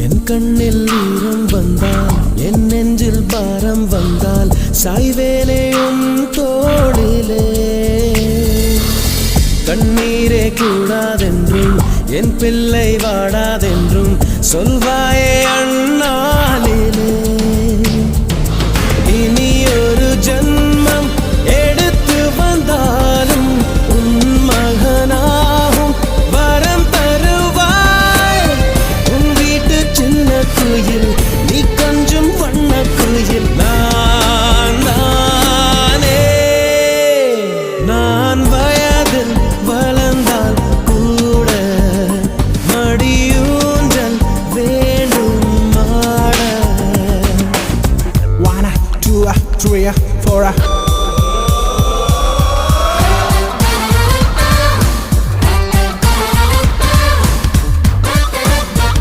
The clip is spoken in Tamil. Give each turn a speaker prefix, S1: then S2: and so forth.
S1: என் கண்ணில் ஈரம் வந்தால் என் நெஞ்சில் பாரம் வந்தால் சாய்வேனே உன் தோளிலே கண்ணீரே கூடாதென்றும் என் பிள்ளை வாடாதென்றும் சொல்வாயே அண்ணாலிலே இனி ஒரு ஜன்மம் எடுத்து வந்தாலும் உன் மகனாகும் வரம் தருவாய் உன் வீட்டு சின்ன குயில் நீ கொஞ்சம் வண்ண குயில் நான் தானே நான் வயதில் வளர்ந்தால் கூட மடியூஞ்சல் வேண்டும் ஆட
S2: 1 2 3 4